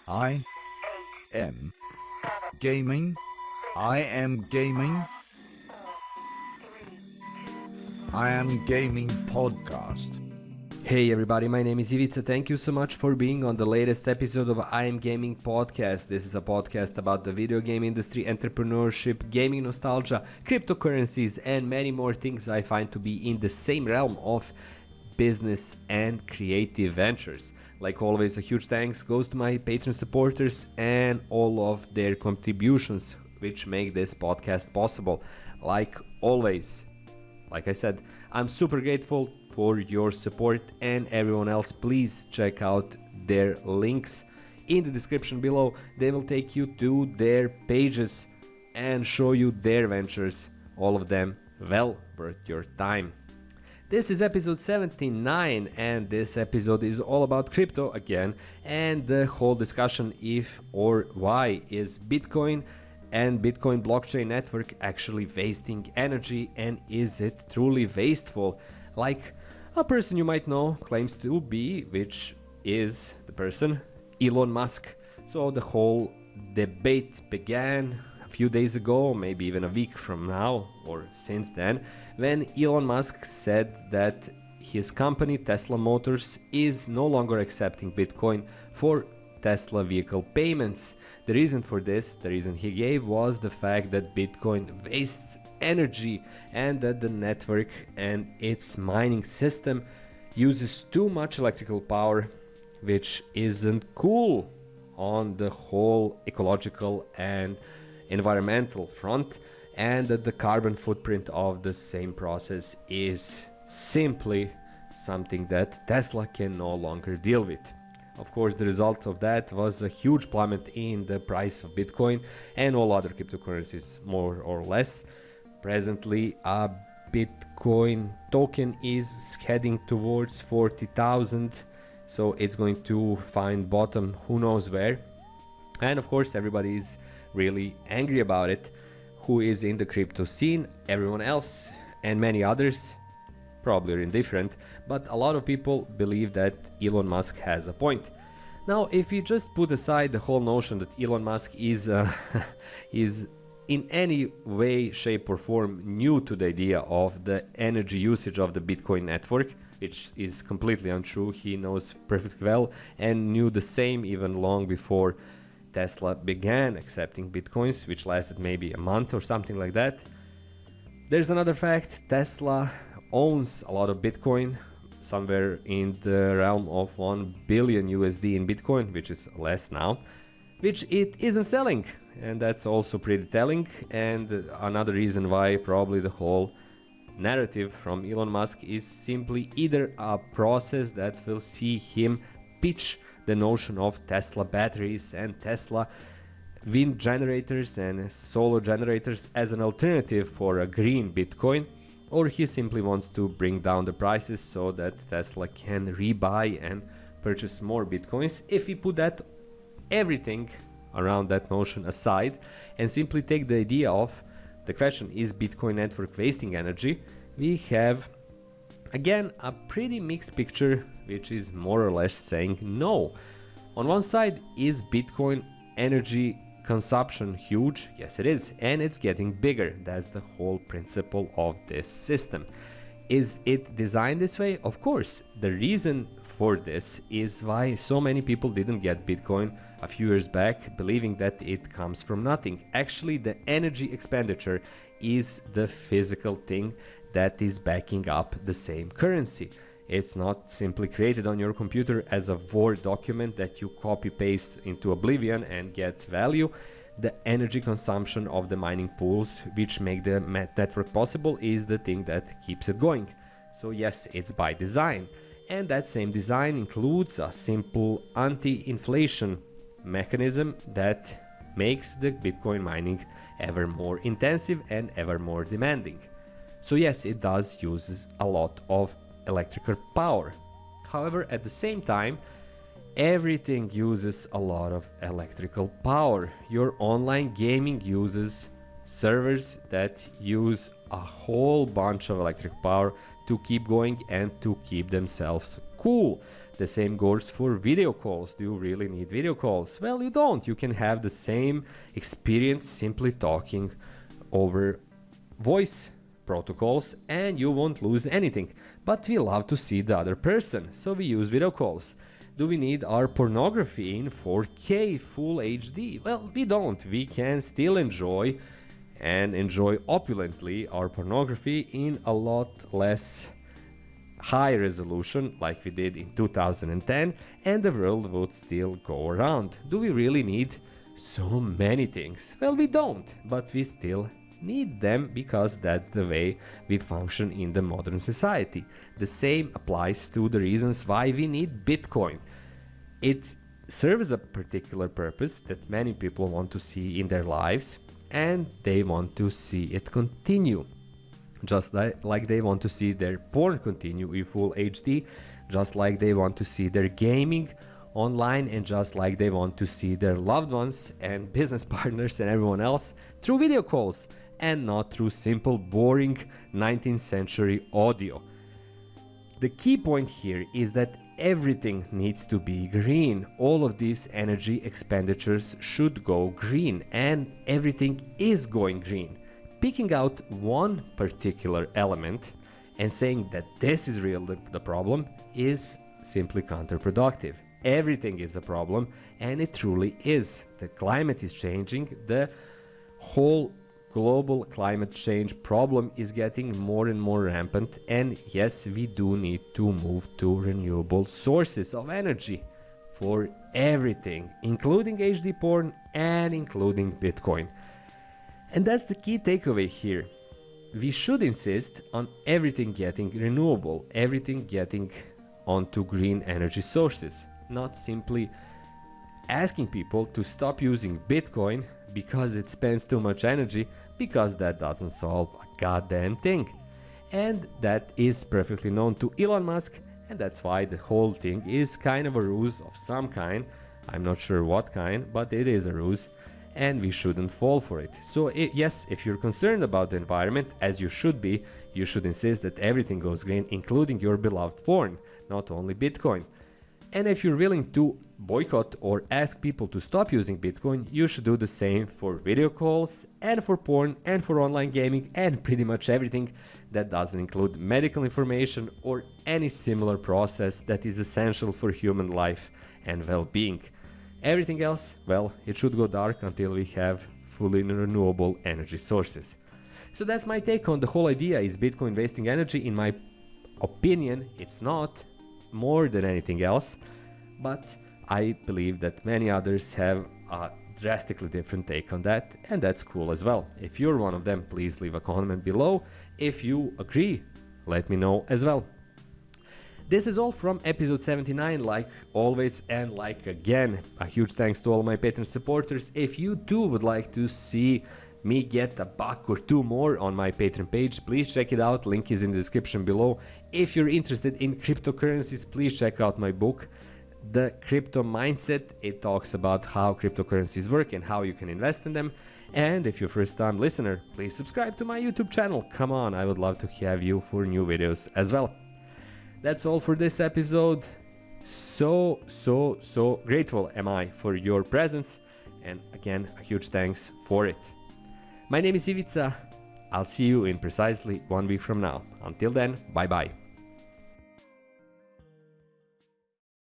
I am gaming. I am gaming. I am gaming podcast. Hey everybody, my name is Ivica. Thank you so much for being on the latest episode of I Am Gaming Podcast. This is a podcast about the video game industry, entrepreneurship, gaming nostalgia, cryptocurrencies, and many more things I find to be in the same realm of business and creative ventures. Like always, a huge thanks goes to my Patreon supporters and all of their contributions which make this podcast possible. Like always, like I said, I'm super grateful for your support, and everyone else, please check out their links in the description below. They will take you to their pages and show you their ventures, all of them well worth your time. This is episode 79, and this episode is all about crypto again, and the whole discussion if or why is Bitcoin and Bitcoin blockchain network actually wasting energy, and is it truly wasteful, like a person you might know claims to be, which is the person Elon Musk. So the whole debate began a few days ago, maybe even a week from now or since then, when Elon Musk said that his company Tesla Motors is no longer accepting Bitcoin for Tesla vehicle payments. The reason for this, the reason he gave, was the fact that Bitcoin wastes energy and that the network and its mining system uses too much electrical power, which isn't cool on the whole ecological and environmental front, and that the carbon footprint of the same process is simply something that Tesla can no longer deal with. Of course, the result of that was a huge plummet in the price of Bitcoin and all other cryptocurrencies, more or less. Presently, a Bitcoin token is heading towards 40,000, so it's going to find bottom who knows where. And of course, everybody is really angry about it. Who is in the crypto scene? Everyone else and many others probably are indifferent, but a lot of people believe that Elon Musk has a point. Now, if you just put aside the whole notion that Elon Musk is in any way, shape or form new to the idea of the energy usage of the Bitcoin network, which is completely untrue. He knows perfectly well and knew the same even long before Tesla began accepting Bitcoins, which lasted maybe a month or something like that. There's another fact: Tesla owns a lot of Bitcoin, somewhere in the realm of 1 billion USD in Bitcoin, which is less now, which it isn't selling. And that's also pretty telling, and another reason why probably the whole narrative from Elon Musk is simply either a process that will see him pitch the notion of Tesla batteries and Tesla wind generators and solar generators as an alternative for a green Bitcoin, or he simply wants to bring down the prices so that Tesla can rebuy and purchase more Bitcoins. If we put that everything around that notion aside and simply take the idea of the question, is Bitcoin network wasting energy, we have again a pretty mixed picture, which is more or less saying no. On one side, is Bitcoin energy consumption huge? Yes, it is, and it's getting bigger. That's the whole principle of this system. Is it designed this way? Of course. The reason for this is why so many people didn't get Bitcoin a few years back, believing that it comes from nothing. Actually, the energy expenditure is the physical thing that is backing up the same currency. It's not simply created on your computer as a Word document that you copy paste into oblivion and get value. The energy consumption of the mining pools, which make the network possible, is the thing that keeps it going. So yes, it's by design, and that same design includes a simple anti-inflation mechanism that makes the Bitcoin mining ever more intensive and ever more demanding. So yes, it does use a lot of electrical power. However, at the same time, everything uses a lot of electrical power. Your online gaming uses servers that use a whole bunch of electric power to keep going and to keep themselves cool. The same goes for video calls. Do you really need video calls? Well, you don't. You can have the same experience simply talking over voice protocols and you won't lose anything. But we love to see the other person, so we use video calls. Do we need our pornography in 4K full HD? Well, we don't. We can still enjoy opulently our pornography in a lot less high resolution like we did in 2010, and the world would still go around. Do we really need so many things? Well, we don't, but we still need them because that's the way we function in the modern society. The same applies to the reasons why we need Bitcoin. It serves a particular purpose that many people want to see in their lives, and they want to see it continue. Just like they want to see their porn continue in full HD, just like they want to see their gaming online, and just like they want to see their loved ones and business partners and everyone else through video calls and not through simple, boring 19th century audio. The key point here is that everything needs to be green. All of these energy expenditures should go green, and everything is going green. Picking out one particular element and saying that this is really the problem is simply counterproductive. Everything is a problem, and it truly is. The climate is changing. The whole global climate change problem is getting more and more rampant, and yes, we do need to move to renewable sources of energy for everything, including HD porn and including Bitcoin. And that's the key takeaway here. We should insist on everything getting renewable, everything getting onto green energy sources, not simply asking people to stop using Bitcoin because it spends too much energy, because that doesn't solve a goddamn thing. And that is perfectly known to Elon Musk, and that's why the whole thing is kind of a ruse of some kind. I'm not sure what kind, but it is a ruse, and we shouldn't fall for it. So yes, if you're concerned about the environment, as you should be, you should insist that everything goes green, including your beloved porn, not only Bitcoin. And if you're willing to boycott or ask people to stop using Bitcoin, you should do the same for video calls and for porn and for online gaming and pretty much everything that doesn't include medical information or any similar process that is essential for human life and well-being. Everything else, well, it should go dark until we have fully renewable energy sources. So that's my take on the whole idea. Is Bitcoin wasting energy? In my opinion, it's not, more than anything else, but I believe that many others have a drastically different take on that, and that's cool as well. If you're one of them, please leave a comment below. If you agree, let me know as well. This is all from episode 79, like always, and like again, a huge thanks to all my Patreon supporters. If you too would like to see me get $1 or $2 more on my Patreon page, please check it out, link is in the description below. If you're interested in cryptocurrencies, please check out my book, The Crypto Mindset. It talks about how cryptocurrencies work and how you can invest in them. And if you're a first-time listener, please subscribe to my YouTube channel. Come on, I would love to have you for new videos as well. That's all for this episode. So grateful am I for your presence, and again, a huge thanks for it. My name is Ivica. I'll see you in precisely 1 week from now. Until then, bye bye.